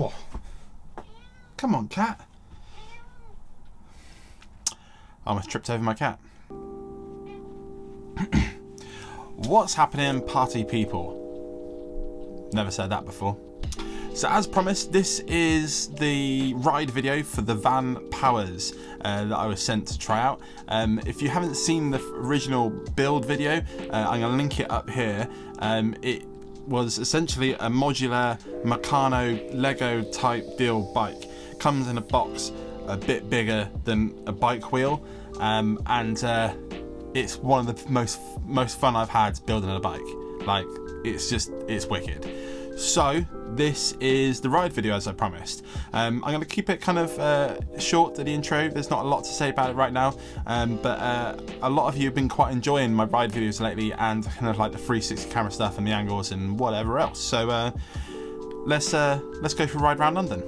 Oh. Come on, cat. I almost tripped over my cat. What's happening, party people? Never said that before. So as promised, this is the ride video for the Vanpowers that I was sent to try out. If you haven't seen the original build video, I'm going to link it up here. It was essentially a modular Meccano Lego type deal bike. Comes in a box a bit bigger than a bike wheel, and it's one of the most fun I've had building a bike. Like, it's wicked. So this is the ride video, as I promised. I'm going to keep it kind of short to the intro. There's not a lot to say about it right now, but a lot of you have been quite enjoying my ride videos lately, and kind of like the 360 camera stuff and the angles and whatever else. So let's go for a ride around London.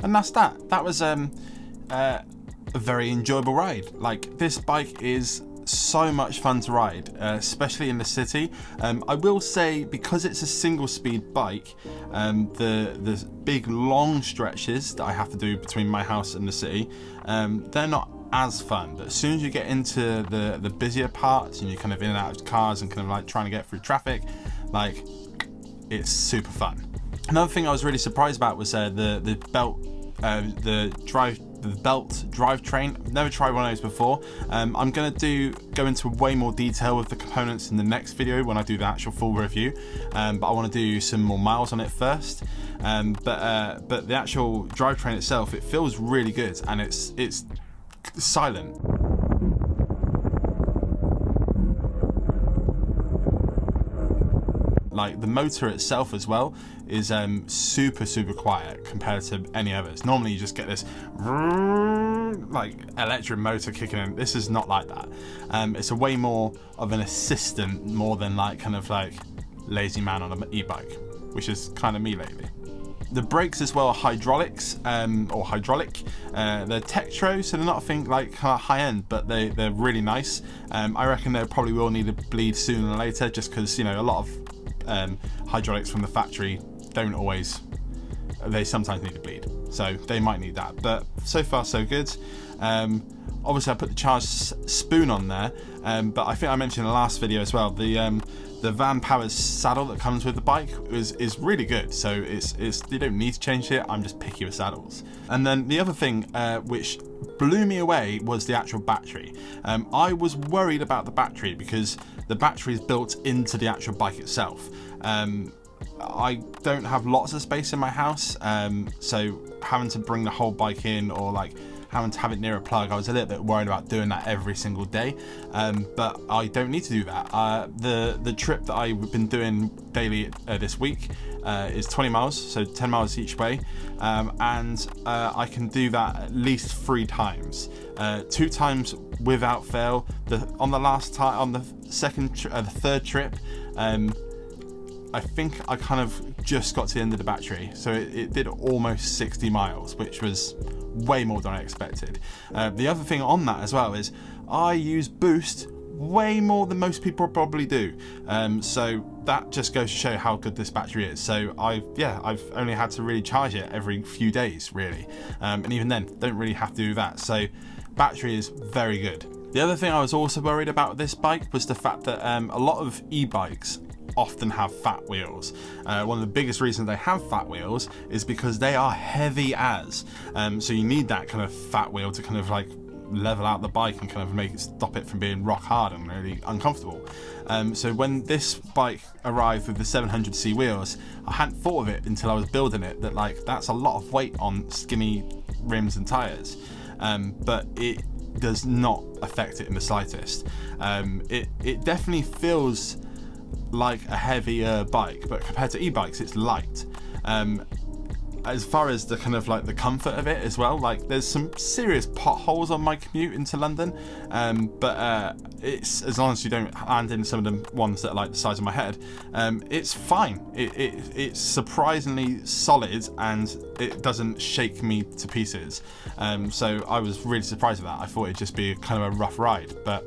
And that's that. That was a very enjoyable ride. Like, this bike is so much fun to ride, especially in the city. I will say, because it's a single speed bike, the big long stretches that I have to do between my house and the city, they're not as fun. But as soon as you get into the busier parts and you're kind of in and out of cars and kind of like trying to get through traffic, like, it's super fun. Another thing I was really surprised about was the belt drivetrain. I've never tried one of those before. I'm going to go into way more detail with the components in the next video when I do the actual full review, but I want to do some more miles on it first. But the actual drivetrain itself, it feels really good, and it's silent. Like, the motor itself as well is super quiet compared to any others. Normally you just get this like electric motor kicking in. This is not like that. It's a way more of an assistant, more than like kind of like lazy man on an e-bike, which is kind of me lately. The brakes as well are hydraulics, or hydraulic. They're Tektro, so they're not a thing like high end, but they're really nice. I reckon they probably will need a bleed sooner or later, just because, you know, a lot of hydraulics from the factory don't always they sometimes need to bleed, so they might need that, but so far so good. Obviously I put the charged spoon on there, but I think I mentioned in the last video as well, the Vanpowers saddle that comes with the bike is really good, so it's you don't need to change it. I'm just picky with saddles. And then the other thing which blew me away was the actual battery. I was worried about the battery because the battery is built into the actual bike itself. I don't have lots of space in my house, so having to bring the whole bike in, or like having to have it near a plug, I was a little bit worried about doing that every single day, but I don't need to do that. The trip that I've been doing daily this week is 20 miles, so 10 miles each way, and I can do that at least 3 times, 2 times without fail. On the third trip, I think I kind of just got to the end of the battery, so it did almost 60 miles, which was way more than I expected. The other thing on that as well is I use boost way more than most people probably do, so that just goes to show how good this battery is. So I've only had to really charge it every few days really, and even then don't really have to do that, so battery is very good. The other thing I was also worried about with this bike was the fact that a lot of e-bikes often have fat wheels. One of the biggest reasons they have fat wheels is because they are heavy as, so you need that kind of fat wheel to kind of like level out the bike and kind of stop it from being rock hard and really uncomfortable. So when this bike arrived with the 700C wheels, I hadn't thought of it until I was building it, that like that's a lot of weight on skinny rims and tires, but it does not affect it in the slightest. It definitely feels like a heavier bike, but compared to e-bikes it's light. As far as the kind of like the comfort of it as well, like there's some serious potholes on my commute into London, but it's, as long as you don't land in some of the ones that are like the size of my head, it's fine. It's surprisingly solid and it doesn't shake me to pieces, so I was really surprised with that. I thought it'd just be kind of a rough ride, but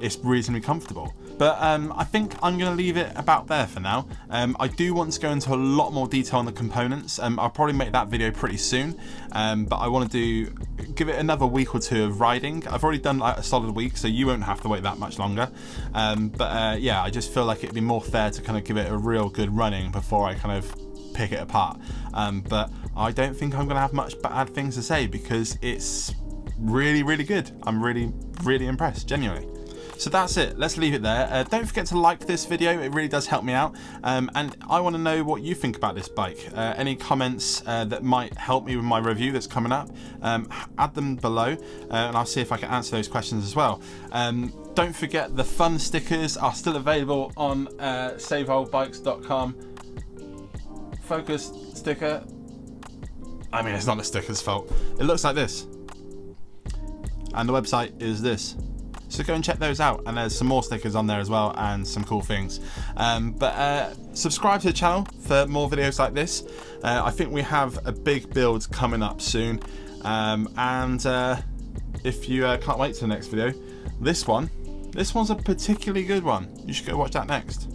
it's reasonably comfortable. But I think I'm going to leave it about there for now. I do want to go into a lot more detail on the components. I'll probably make that video pretty soon, but I want to give it another week or 2 of riding. I've already done like a solid week, so you won't have to wait that much longer. Yeah, I just feel like it'd be more fair to kind of give it a real good running before I kind of pick it apart. But I don't think I'm going to have much bad things to say because it's really, really good. I'm really, really impressed, genuinely. So that's it, let's leave it there. Don't forget to like this video, it really does help me out, and I want to know what you think about this bike. Any comments that might help me with my review that's coming up, add them below, and I'll see if I can answer those questions as well. Don't forget the fun stickers are still available on saveoldbikes.com. Focus sticker, I mean it's not the sticker's fault, it looks like this, and the website is this. So go and check those out, and there's some more stickers on there as well and some cool things. Subscribe to the channel for more videos like this. I think we have a big build coming up soon, and if you can't wait till the next video, this one's a particularly good one. You should go watch that next.